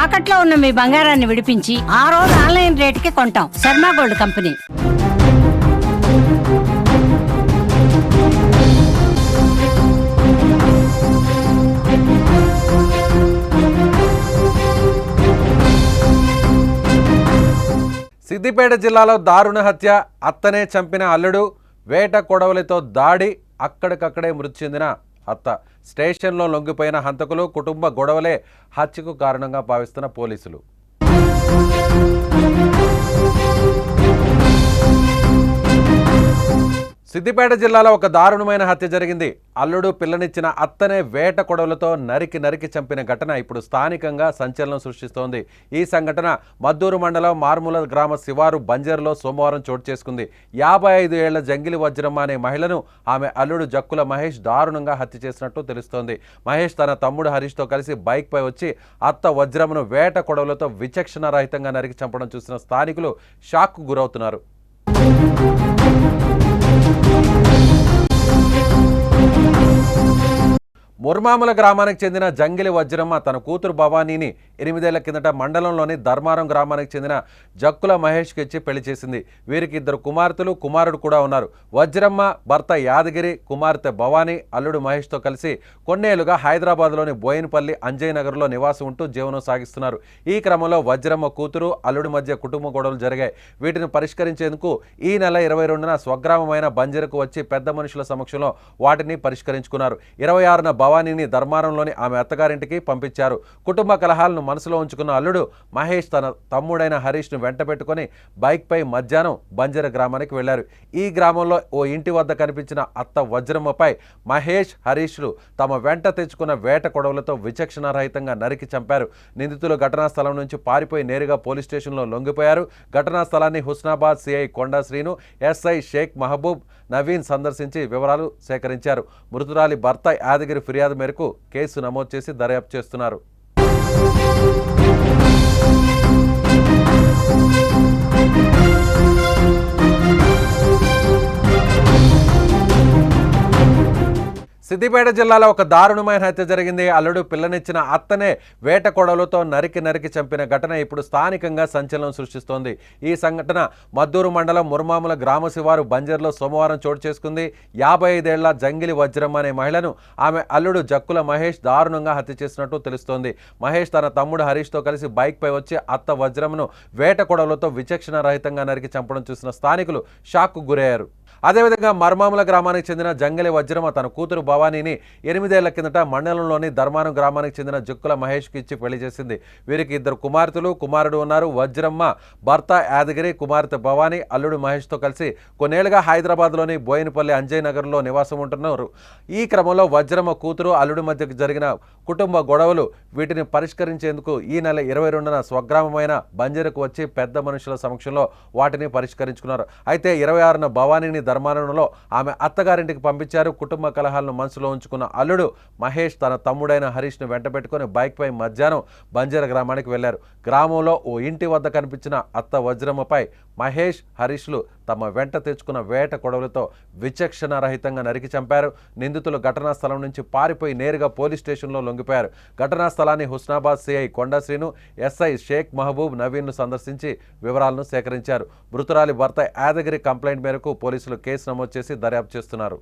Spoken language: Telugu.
తాకట్లో ఉన్న మీ బంగారాన్ని విడిపించి ఆ రోజు ఆన్లైన్ రేటుకి కొంటాం. Sharma gold company. సిద్దిపేట జిల్లాలో దారుణ హత్య, అత్తనే చంపిన అల్లుడు, వేట కొడవలితో దాడి, అక్కడికక్కడే మృతి చెందిన అత్త. స్టేషన్లో లొంగిపోయిన హంతకులు, కుటుంబ గొడవలే హత్యకు కారణంగా భావిస్తున్న పోలీసులు. సిద్దిపేట జిల్లాలో ఒక దారుణమైన హత్య జరిగింది. అల్లుడు పిల్లనిచ్చిన అత్తనే వేట కొడవలతో నరికి చంపిన ఘటన ఇప్పుడు స్థానికంగా సంచలనం సృష్టిస్తోంది. ఈ సంఘటన మద్దూరు మండలం మార్ముల గ్రామ శివారు బంజర్లో సోమవారం చోటు చేసుకుంది. 55 ఏళ్ల జంగిలి వజ్రమ్మ అనే మహిళను ఆమె అల్లుడు జక్కుల మహేష్ దారుణంగా హత్య చేసినట్టు తెలుస్తోంది. మహేష్ తన తమ్ముడు హరీష్తో కలిసి బైక్పై వచ్చి అత్త వజ్రమ్మను వేట కొడవలతో విచక్షణ రహితంగా నరికి చంపడం చూసిన స్థానికులు షాక్కు గురవుతున్నారు. ముర్మాముల గ్రామానికి చెందిన జంగిలి వజ్రమ్మ తన కూతురు భవానీని 8 ఏళ్ల కిందట మండలంలోని ధర్మారం గ్రామానికి చెందిన జక్కుల మహేష్కి ఇచ్చి పెళ్లి చేసింది. వీరికి 2 కుమార్తెలు, కుమారుడు కూడా ఉన్నారు. వజ్రమ్మ భర్త యాదగిరి, కుమార్తె భవానీ అల్లుడు మహేష్తో కలిసి కొన్నేళ్లుగా హైదరాబాద్లోని బోయినపల్లి అంజయ్ నగర్లో నివాసం ఉంటూ జీవనం సాగిస్తున్నారు. ఈ క్రమంలో వజ్రమ్మ కూతురు, అల్లుడి మధ్య కుటుంబ గొడవలు జరిగాయి. వీటిని పరిష్కరించేందుకు ఈ నెల 22న స్వగ్రామమైన బంజరుకు వచ్చి పెద్ద మనుషుల సమక్షంలో వాటిని పరిష్కరించుకున్నారు. 26న భవానీని ధర్మారంలోని ఆమె అత్తగారింటికి పంపించారు. కుటుంబ కలహాలను మనసులో ఉంచుకున్న అల్లుడు మహేష్ తన తమ్ముడైన హరీష్ను వెంట పెట్టుకుని బైక్పై మధ్యాహ్నం బంజర గ్రామానికి వెళ్లారు. ఈ గ్రామంలో ఓ ఇంటి వద్ద కనిపించిన అత్త వజ్రమ్మపై మహేష్, హరీష్లు తమ వెంట తెచ్చుకున్న వేట కొడవలతో విచక్షణారహితంగా నరికి చంపారు. నిందితులు ఘటనా స్థలం నుంచి పారిపోయి నేరుగా పోలీస్ స్టేషన్లో లొంగిపోయారు. ఘటనా స్థలాన్ని హుస్నాబాద్ సిఐ కొండా శ్రీను, ఎస్ఐ షేక్ మహబూబ్ నవీన్ సందర్శించి వివరాలు సేకరించారు. మృతురాలి భర్త యాదగిరి ఫిర్యాదు మేరకు కేసు నమోదు చేసి దర్యాప్తు చేస్తున్నారు. సిద్దిపేట జిల్లాలో ఒక దారుణమైన హత్య జరిగింది. అల్లుడు పిల్లనిచ్చిన అత్తనే వేట కొడవలతో నరికి చంపిన ఘటన ఇప్పుడు స్థానికంగా సంచలనం సృష్టిస్తోంది. ఈ సంఘటన మద్దూరు మండలం ముర్మాముల గ్రామ శివారు బంజర్లో సోమవారం చోటు చేసుకుంది. 55 ఏళ్ల జంగిలి వజ్రమ్మ అనే మహిళను ఆమె అల్లుడు జక్కుల మహేష్ దారుణంగా హత్య చేసినట్టు తెలుస్తోంది. మహేష్ తన తమ్ముడు హరీష్తో కలిసి బైక్పై వచ్చి అత్త వజ్రమ్మను వేట కొడవలతో విచక్షణ రహితంగా నరికి చంపడం చూసిన స్థానికులు షాక్కు గురయ్యారు. అదేవిధంగా మర్మాముల గ్రామానికి చెందిన జంగిలి వజ్రమ్మ తన కూతురు భవానీని 8 ఏళ్ల కిందట మండలంలోని ధర్మారం గ్రామానికి చెందిన జక్కుల మహేష్కి ఇచ్చి పెళ్లి చేసింది. వీరికి 2 కుమార్తెలు, కుమారుడు ఉన్నారు. వజ్రమ్మ భర్త యాదగిరి, కుమార్తె భవానీ అల్లుడు మహేష్తో కలిసి కొన్నేళ్లుగా హైదరాబాద్లోని బోయినపల్లి అంజయ్ నగర్లో నివాసం ఉంటున్నారు. ఈ క్రమంలో వజ్రమ్మ కూతురు, అల్లుడి మధ్యకు జరిగిన కుటుంబ గొడవలు, వీటిని పరిష్కరించేందుకు ఈ నెల 22న స్వగ్రామమైన బంజరుకు వచ్చి పెద్ద మనుషుల సమక్షంలో వాటిని పరిష్కరించుకున్నారు. అయితే 26న భవానీని ధర్మారంలో ఆమె అత్తగారింటికి పంపించారు. కుటుంబ కలహాలను మనసులో ఉంచుకున్న అల్లుడు మహేష్ తన తమ్ముడైన హరీష్ను వెంట పెట్టుకుని బైక్పై మధ్యాహ్నం బంజర గ్రామానికి వెళ్లారు. గ్రామంలో ఓ ఇంటి వద్ద కనిపించిన అత్త వజ్రమ్మపై మహేష్, హరీష్లు తమ వెంట తెచ్చుకున్న వేట కొడవలతో విచక్షణ రహితంగా నరికి చంపారు. నిందితులు ఘటనా స్థలం నుంచి పారిపోయి నేరుగా పోలీస్ స్టేషన్లో లొంగిపోయారు. ఘటనా స్థలాన్ని హుస్నాబాద్ సిఐ కొండా శ్రీను, ఎస్ఐ షేక్ మహబూబ్ నవీన్ను సందర్శించి వివరాలను సేకరించారు. మృతురాలి భర్త యాదగిరి కంప్లైంట్ మేరకు పోలీసులు కేసు నమోదు చేసి దర్యాప్తు చేస్తున్నారు.